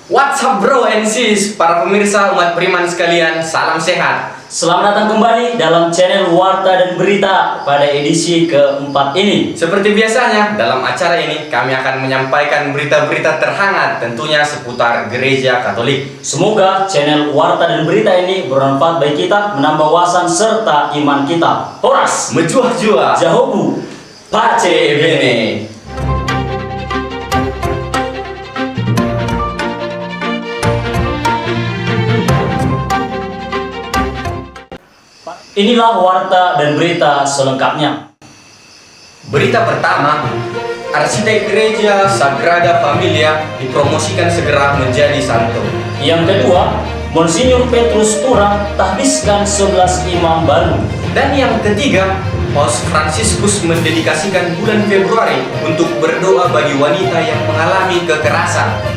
What's up bro and sis, para pemirsa umat beriman sekalian, salam sehat. Selamat datang kembali dalam channel Warta dan Berita pada edisi keempat ini. Seperti biasanya, dalam acara ini kami akan menyampaikan berita-berita terhangat tentunya seputar gereja Katolik. Semoga channel Warta dan Berita ini bermanfaat bagi kita, menambah wawasan serta iman kita. Horas, Menjuah-juah, Jahobu, Pace Bene. Inilah Warta dan Berita selengkapnya. Berita pertama, arsitek gereja Sagrada Familia dipromosikan segera menjadi santo. Yang kedua, Monsinyur Petrus Turang tahbiskan 11 imam baru. Dan yang ketiga, Paus Fransiskus mendedikasikan bulan Februari untuk berdoa bagi wanita yang mengalami kekerasan.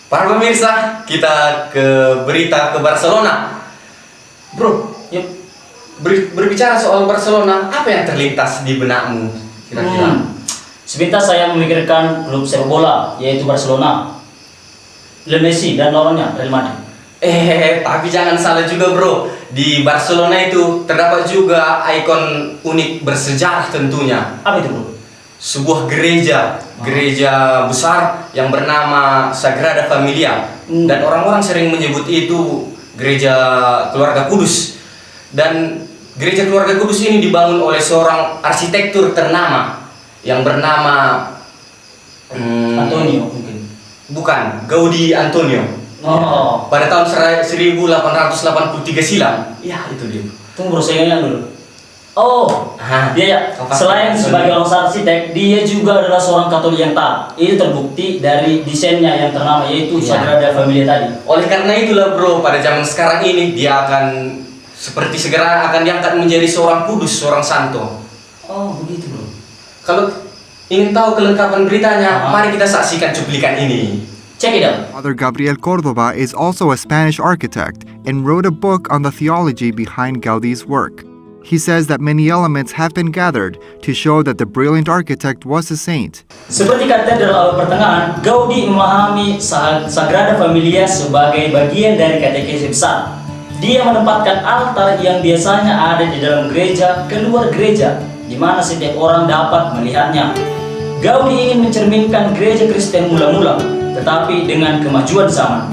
Para pemirsa, kita ke berita ke Barcelona. Bro, yuk berbicara soal Barcelona, apa yang terlintas di benakmu kira-kira? Sebentar saya memikirkan klub sepak bola, yaitu Barcelona, Lionel Messi dan lawannya Real Madrid. Tapi jangan salah juga bro. Di Barcelona itu terdapat juga ikon unik bersejarah tentunya. Apa itu, bro? Sebuah gereja besar yang bernama Sagrada Familia. Dan orang-orang sering menyebut itu gereja keluarga kudus. Dan gereja keluarga kudus ini dibangun oleh seorang arsitektur ternama yang bernama Antonio mungkin. Bukan, Gaudi Antonio. Oh, Pada tahun 1883 silam. Ya, itu dia. tunggu bro, saya ingat dulu. Oh, dia ya. Apa? Selain sebagai seorang arsitek, dia juga adalah seorang Katolik yang taat. Itu terbukti dari desainnya yang ternama, yaitu Ya. Sagrada Familia tadi. Oleh karena itulah bro, pada zaman sekarang ini dia akan seperti segera akan diangkat menjadi seorang kudus, seorang santo. Oh, begitu bro. Kalau ingin tahu kelengkapan beritanya, mari kita saksikan cuplikan ini. Check it out. Father Gabriel Cordova is also a Spanish architect and wrote a book on the theology behind Gaudi's work. He says that many elements have been gathered to show that the brilliant architect was a saint. Seperti katedral abad pertengahan, Gaudi memahami Sagrada Familia sebagai bagian dari katekesi besar. Dia menempatkan altar yang biasanya ada di dalam gereja keluar gereja, di mana setiap orang dapat melihatnya. Gaudi ingin mencerminkan gereja Kristen mula-mula, tetapi dengan kemajuan zaman.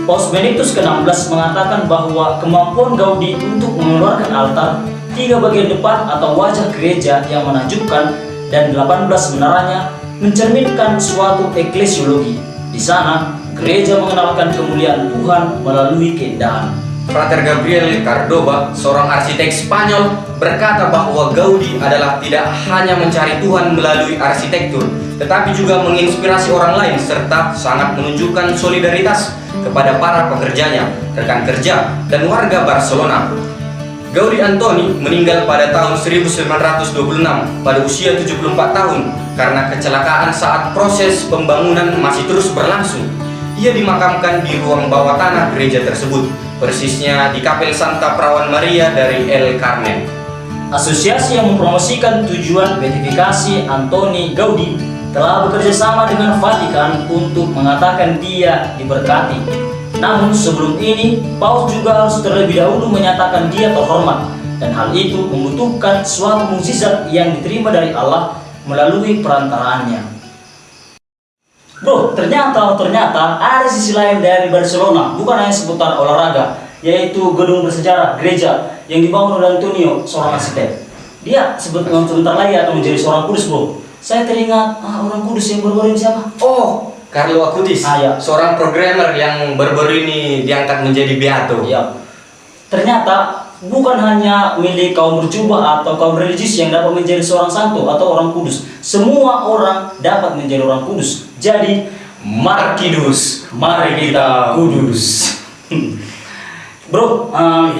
Paus Benediktus ke-16 mengatakan bahwa kemampuan Gaudi untuk mengeluarkan altar, 3 bagian depan atau wajah gereja yang menakjubkan, dan 18 menaranya mencerminkan suatu eklesiologi. Di sana, gereja mengenalkan kemuliaan Tuhan melalui keindahan. Frater Gabriel Cordova, seorang arsitek Spanyol, berkata bahwa Gaudi adalah tidak hanya mencari Tuhan melalui arsitektur, tetapi juga menginspirasi orang lain serta sangat menunjukkan solidaritas kepada para pekerjanya, rekan kerja, dan warga Barcelona. Gaudi Antoni meninggal pada tahun 1926 pada usia 74 tahun karena kecelakaan saat proses pembangunan masih terus berlangsung. Ia dimakamkan di ruang bawah tanah gereja tersebut, persisnya di Kapel Santa Perawan Maria dari El Carmen. Asosiasi yang mempromosikan tujuan beatifikasi Antoni Gaudi telah bekerja sama dengan Vatikan untuk mengatakan dia diberkati. Namun sebelum ini, Paus juga harus terlebih dahulu menyatakan dia terhormat, dan hal itu membutuhkan suatu mukjizat yang diterima dari Allah melalui perantaraannya. Bro, ternyata ada sisi lain dari Barcelona, bukan hanya seputar olahraga, yaitu gedung bersejarah gereja yang dibangun oleh Antonio, seorang arsitek. Dia sebentar lagi akan menjadi seorang kudus, bro. Saya teringat orang kudus yang baru-baru ini siapa? Oh, Carlo Acutis, Ya. seorang programmer yang baru-baru ini diangkat menjadi beato. Ya. Ternyata bukan hanya milik kaum berjubah atau kaum religius yang dapat menjadi seorang santo atau orang kudus. Semua orang dapat menjadi orang kudus. Jadi, Markidus, mari kita kudus. Bro,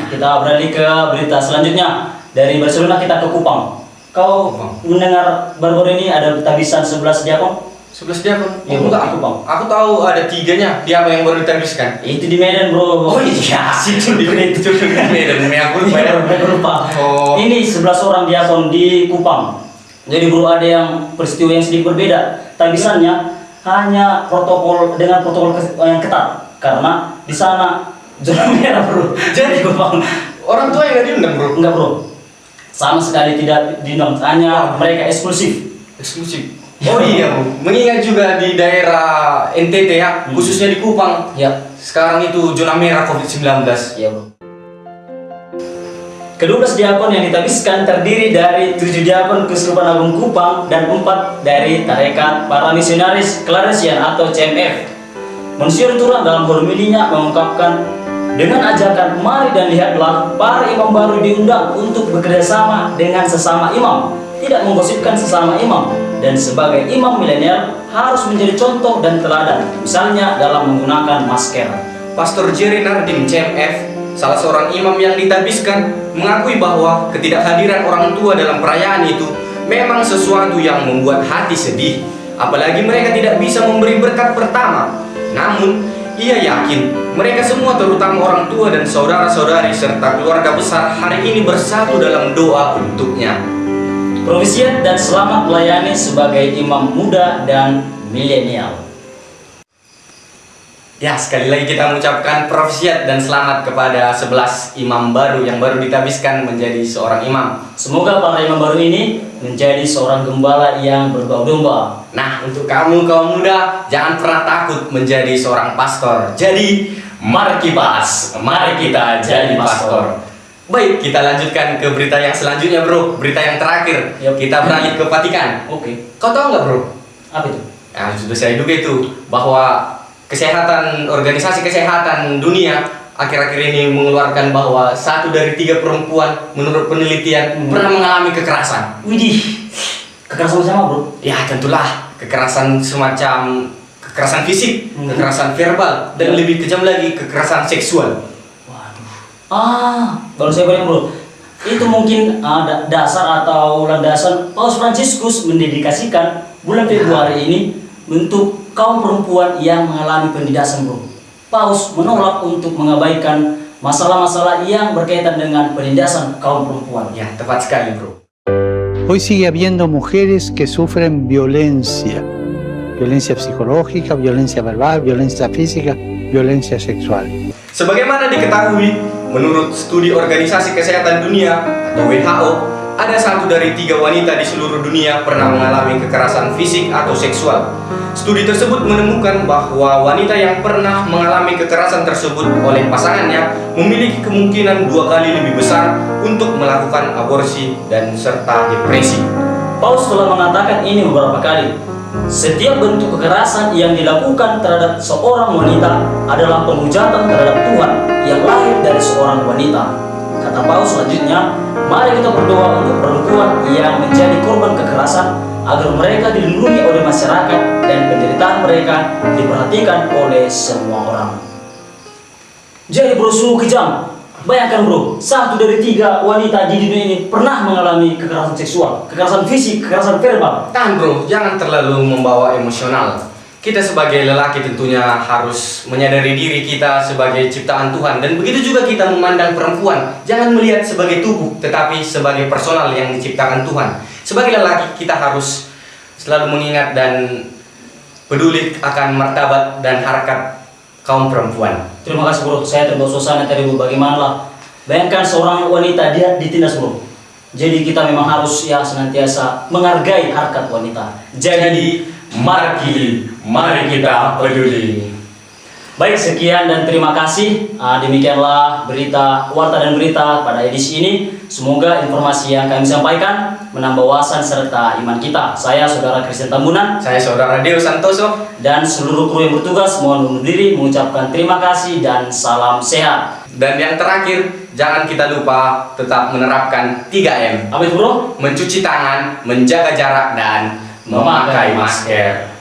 kita beralih ke berita selanjutnya. Dari Barcelona kita ke Kupang. Kau mendengar baru-baru ini ada tahbisan 11 diakon? 11 diakon. Iya, Oh, Bro, enggak. itu, Bang. Aku tahu ada 3-nya diakon yang baru ditabiskan. Itu di Medan, bro. Oh iya, Situ di Medan. itu di Medan. Aku lupa ya. Iya, lupa. Oh. Ini 11 orang diakon di Kupang. Jadi bro, ada yang peristiwa yang sedikit berbeda. Tabisannya hanya dengan protokol yang ketat. Karena di sana zona merah, bro. Jadi Kupang. Orang tua yang nggak diundang, bro. Enggak, bro. Sama sekali tidak diundang. Hanya mereka eksklusif. Eksklusif. Oh iya, bro. Mengingat juga di daerah NTT ya, khususnya di Kupang. Ya. Sekarang itu zona merah COVID-19. Iya, bro. Ke-12 diakon yang ditabiskan terdiri dari 7 diakon Keuskupan Agung Kupang dan 4 dari tarekat para misionaris Claresian atau CMF. Monsinyur Turang dalam homilinya mengungkapkan, dengan ajakan mari dan lihatlah, para imam baru diundang untuk bekerjasama dengan sesama imam, tidak menggosipkan sesama imam, dan sebagai imam milenial harus menjadi contoh dan teladan, misalnya dalam menggunakan masker. Pastor Jerry Nardin CMF, salah seorang imam yang ditabiskan, mengakui bahwa ketidakhadiran orang tua dalam perayaan itu memang sesuatu yang membuat hati sedih, apalagi mereka tidak bisa memberi berkat pertama. Namun, ia yakin mereka semua, terutama orang tua dan saudara-saudari serta keluarga besar, hari ini bersatu dalam doa untuknya. Provisiat dan selamat melayani sebagai imam muda dan milenial. Ya, sekali lagi kita mengucapkan provisiat dan selamat kepada 11 imam baru yang baru ditabiskan menjadi seorang imam. Semoga para imam baru ini menjadi seorang gembala yang berbau domba. Nah, untuk kamu kaum muda, jangan pernah takut menjadi seorang pastor. Jadi, mari kita jadi pastor. Baik, kita lanjutkan ke berita yang selanjutnya, bro. Berita yang terakhir. Yuk. Kita beralih ke Vatikan. Oke. Kau tahu nggak, bro? Apa itu? Nah, sudah saya duga itu bahwa organisasi kesehatan dunia akhir-akhir ini mengeluarkan bahwa 1 dari 3 perempuan menurut penelitian pernah mengalami kekerasan. Widih. Kekerasan sama, bro? Ya, tentulah kekerasan semacam kekerasan fisik, Hmm. kekerasan verbal, dan Ya. lebih kejam lagi kekerasan seksual. Waduh. Baru saya bilang, bro. Itu mungkin ada dasar atau landasan Paus Fransiskus mendedikasikan bulan Februari ini untuk kaum perempuan yang mengalami penindasan, bro. Paus menolak untuk mengabaikan masalah-masalah yang berkaitan dengan penindasan kaum perempuan. Ya, tepat sekali, bro. Hoy sigue habiendo mujeres que sufren violencia, violencia psicológica, violencia verbal, violencia física, violencia sexual. Sebagaimana diketahui, menurut studi Organisasi Kesehatan Dunia atau WHO, ada 1 dari 3 wanita di seluruh dunia pernah mengalami kekerasan fisik atau seksual. Studi tersebut menemukan bahwa wanita yang pernah mengalami kekerasan tersebut oleh pasangannya memiliki kemungkinan 2 kali lebih besar untuk melakukan aborsi dan serta depresi. Paus telah mengatakan ini beberapa kali. Setiap bentuk kekerasan yang dilakukan terhadap seorang wanita adalah penghujatan terhadap Tuhan yang lahir dari seorang wanita. Kata Paus selanjutnya, mari kita berdoa untuk perempuan yang menjadi korban kekerasan agar mereka dilindungi oleh masyarakat dan penderitaan mereka diperhatikan oleh semua orang. Jadi bro, sungguh kejam. Bayangkan bro, 1 dari 3 wanita di dunia ini pernah mengalami kekerasan seksual, kekerasan fisik, kekerasan verbal. Tahan bro, jangan terlalu membawa emosional. Kita sebagai lelaki tentunya harus menyadari diri kita sebagai ciptaan Tuhan. Dan begitu juga kita memandang perempuan. Jangan melihat sebagai tubuh, tetapi sebagai personal yang diciptakan Tuhan. Sebagai lelaki kita harus selalu mengingat dan peduli akan martabat dan harkat kaum perempuan. Terima kasih bro, saya terbawa suasana tadi bro. Bagaimana lah? Bayangkan seorang wanita dia ditindas bro. Jadi kita memang harus ya senantiasa menghargai harkat wanita. Jadi mari kita peduli. Baik, sekian dan terima kasih. Demikianlah berita warta dan berita pada edisi ini. Semoga informasi yang kami sampaikan menambah wawasan serta iman kita. Saya Saudara Christian Tambunan Saya Saudara Deo Santoso. dan seluruh kru yang bertugas mohon undur diri mengucapkan terima kasih dan salam sehat. Dan yang terakhir, jangan kita lupa tetap menerapkan 3M. Apa itu bro? Mencuci tangan, menjaga jarak, dan memakai masker.